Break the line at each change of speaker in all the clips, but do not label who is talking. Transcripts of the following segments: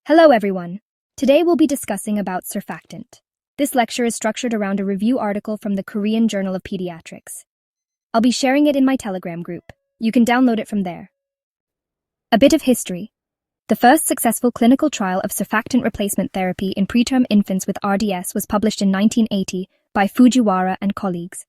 Hello everyone. Today we'll be discussing about surfactant. This lecture is structured around a review article from the Korean Journal of Pediatrics. I'll be sharing it in my Telegram group. You can download it from there. A bit of history. The first successful clinical trial of surfactant replacement therapy in preterm infants with RDS was published in 1980 by Fujiwara and colleagues.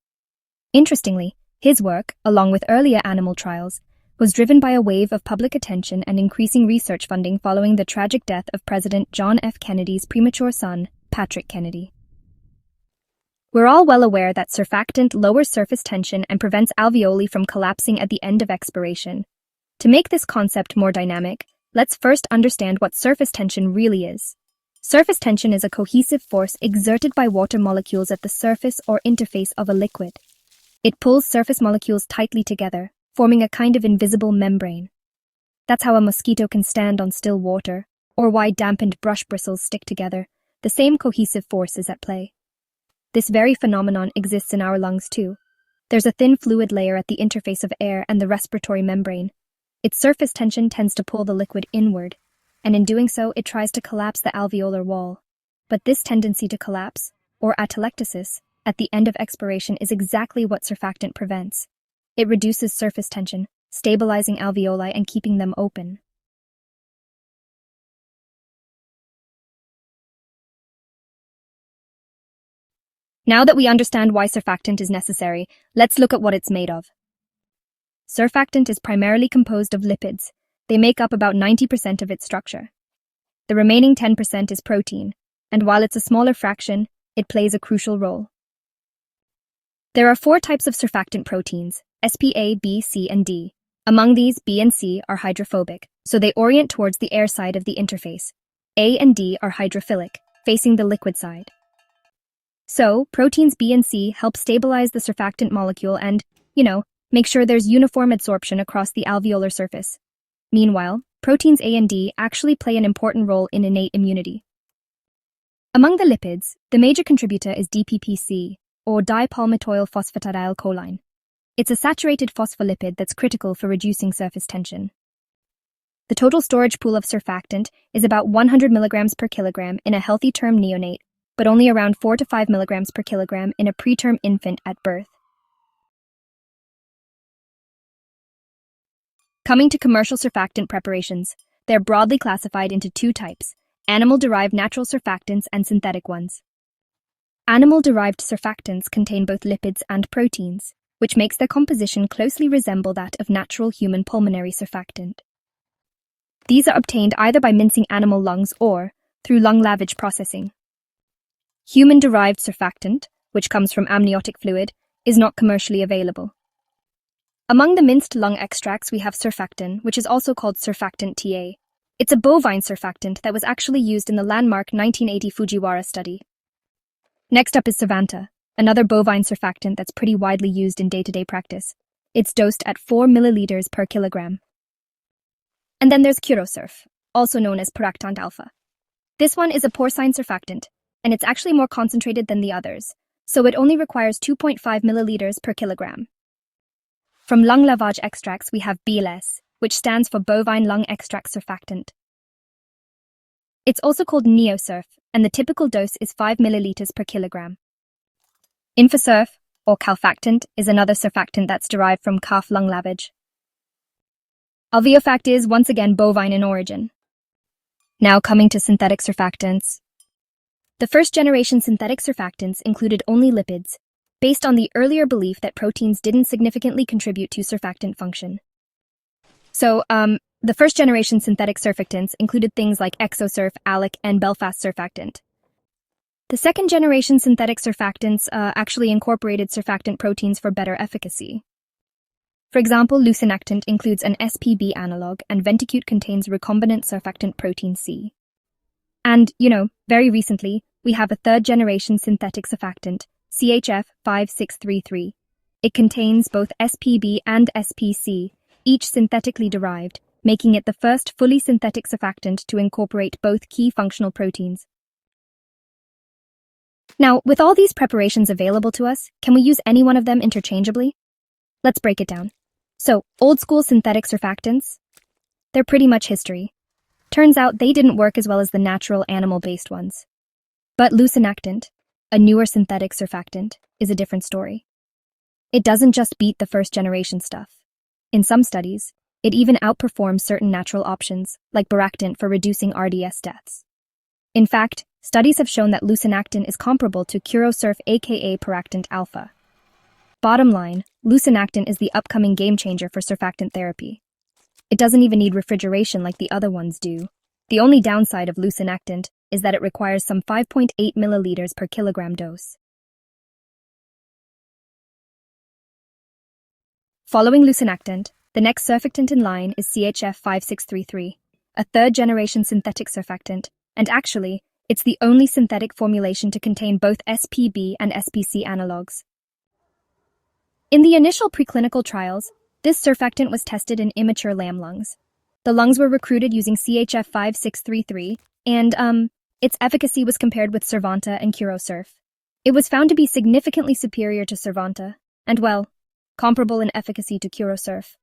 Interestingly, his work, along with earlier animal trials, was driven by a wave of public attention and increasing research funding following the tragic death of President John F. Kennedy's premature son, Patrick Kennedy. We're all well aware that surfactant lowers surface tension and prevents alveoli from collapsing at the end of expiration. To make this concept more dynamic, let's first understand what surface tension really is. Surface tension is a cohesive force exerted by water molecules at the surface or interface of a liquid. It pulls surface molecules tightly together, forming a kind of invisible membrane. That's how a mosquito can stand on still water, or why dampened brush bristles stick together. The same cohesive force is at play. This very phenomenon exists in our lungs too. There's a thin fluid layer at the interface of air and the respiratory membrane. Its surface tension tends to pull the liquid inward, and in doing so, it tries to collapse the alveolar wall. But this tendency to collapse, or atelectasis, at the end of expiration is exactly what surfactant prevents. It reduces surface tension, stabilizing alveoli and keeping them open. Now that we understand why surfactant is necessary, let's look at what it's made of. Surfactant is primarily composed of lipids. They make up about 90% of its structure. The remaining 10% is protein, and while it's a smaller fraction, it plays a crucial role. There are 4 types of surfactant proteins: SPA, B, C, and D. Among these, B and C are hydrophobic, so they orient towards the air side of the interface. A and D are hydrophilic, facing the liquid side. So, proteins B and C help stabilize the surfactant molecule and, make sure there's uniform absorption across the alveolar surface. Meanwhile, proteins A and D actually play an important role in innate immunity. Among the lipids, the major contributor is DPPC, or dipalmitoyl phosphatidylcholine. It's a saturated phospholipid that's critical for reducing surface tension. The total storage pool of surfactant is about 100 mg per kilogram in a healthy term neonate, but only around 4 to 5 mg per kilogram in a preterm infant at birth. Coming to commercial surfactant preparations, they're broadly classified into 2 types: animal-derived natural surfactants and synthetic ones. Animal-derived surfactants contain both lipids and proteins, which makes their composition closely resemble that of natural human pulmonary surfactant. These are obtained either by mincing animal lungs or through lung lavage processing. Human-derived surfactant, which comes from amniotic fluid, is not commercially available. Among the minced lung extracts we have surfactant, which is also called surfactant TA. It's a bovine surfactant that was actually used in the landmark 1980 Fujiwara study. Next up is Surfanta, another bovine surfactant that's pretty widely used in day-to-day practice. It's dosed at 4 milliliters per kilogram. And then there's Curosurf, also known as Surfactant alpha. This one is a porcine surfactant, and it's actually more concentrated than the others, so it only requires 2.5 milliliters per kilogram. From lung lavage extracts, we have BLS, which stands for bovine lung extract surfactant. It's also called Neosurf, and the typical dose is 5 milliliters per kilogram. Infosurf, or calfactant, is another surfactant that's derived from calf lung lavage. Alveofact is, once again, bovine in origin. Now coming to synthetic surfactants. The first-generation synthetic surfactants included only lipids, based on the earlier belief that proteins didn't significantly contribute to surfactant function. So, the first-generation synthetic surfactants included things like Exosurf, Alic, and Belfast surfactant. The second-generation synthetic surfactants actually incorporated surfactant proteins for better efficacy. For example, leucinactant includes an SPB analog, and Venticute contains recombinant surfactant protein C. And, very recently, we have a third-generation synthetic surfactant, CHF 5633. It contains both SPB and SPC, each synthetically derived, making it the first fully synthetic surfactant to incorporate both key functional proteins. Now, with all these preparations available to us, can we use any one of them interchangeably? Let's break it down. So, old-school synthetic surfactants? They're pretty much history. Turns out they didn't work as well as the natural animal-based ones. But lucinactant, a newer synthetic surfactant, is a different story. It doesn't just beat the first-generation stuff. In some studies, it even outperforms certain natural options, like Surfactant for reducing RDS deaths. In fact, studies have shown that lucinactant is comparable to CuroSurf aka Surfactant alpha. Bottom line, lucinactant is the upcoming game-changer for surfactant therapy. It doesn't even need refrigeration like the other ones do. The only downside of lucinactant is that it requires some 5.8 milliliters per kilogram dose. Following lucinactant, the next surfactant in line is CHF5633, a third-generation synthetic surfactant, and actually, it's the only synthetic formulation to contain both SPB and SPC analogues. In the initial preclinical trials, this surfactant was tested in immature lamb lungs. The lungs were recruited using CHF5633, and, its efficacy was compared with Surfactant and CuroSurf. It was found to be significantly superior to Surfactant, and, well, comparable in efficacy to CuroSurf.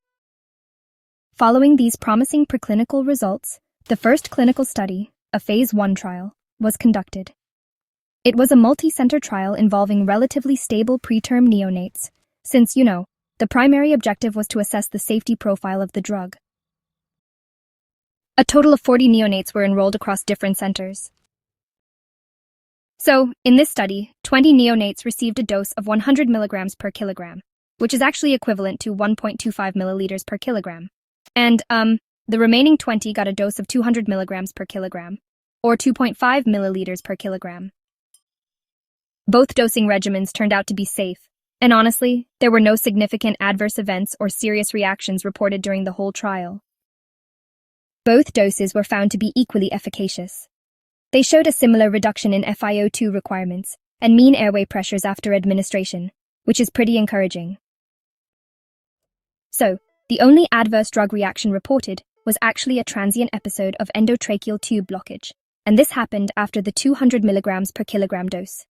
Following these promising preclinical results, the first clinical study, a phase 1 trial, was conducted. It was a multi-center trial involving relatively stable preterm neonates, since, the primary objective was to assess the safety profile of the drug. A total of 40 neonates were enrolled across different centers. So, in this study, 20 neonates received a dose of 100 milligrams per kilogram, which is actually equivalent to 1.25 milliliters per kilogram. And, the remaining 20 got a dose of 200 milligrams per kilogram, or 2.5 milliliters per kilogram. Both dosing regimens turned out to be safe, and honestly, there were no significant adverse events or serious reactions reported during the whole trial. Both doses were found to be equally efficacious. They showed a similar reduction in FiO2 requirements and mean airway pressures after administration, which is pretty encouraging. So, the only adverse drug reaction reported was actually a transient episode of endotracheal tube blockage, and this happened after the 200 milligrams per kilogram dose.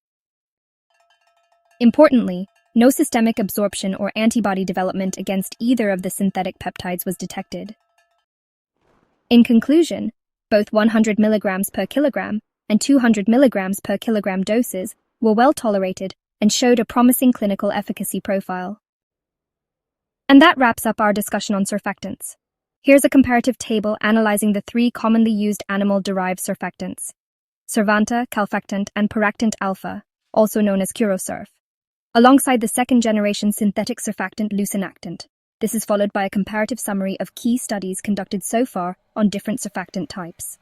Importantly, no systemic absorption or antibody development against either of the synthetic peptides was detected. In conclusion, both 100 milligrams per kilogram and 200 milligrams per kilogram doses were well tolerated and showed a promising clinical efficacy profile. And that wraps up our discussion on surfactants. Here's a comparative table analyzing the 3 commonly used animal-derived surfactants: Surfactant, Calfactant, and Surfactant alpha, also known as CuroSurf, alongside the second-generation synthetic surfactant lucinactant. This is followed by a comparative summary of key studies conducted so far on different surfactant types.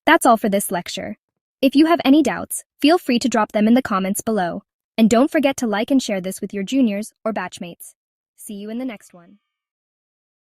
That's all for this lecture. If you have any doubts, feel free to drop them in the comments below, and don't forget to like and share this with your juniors or batchmates. See you in the next one.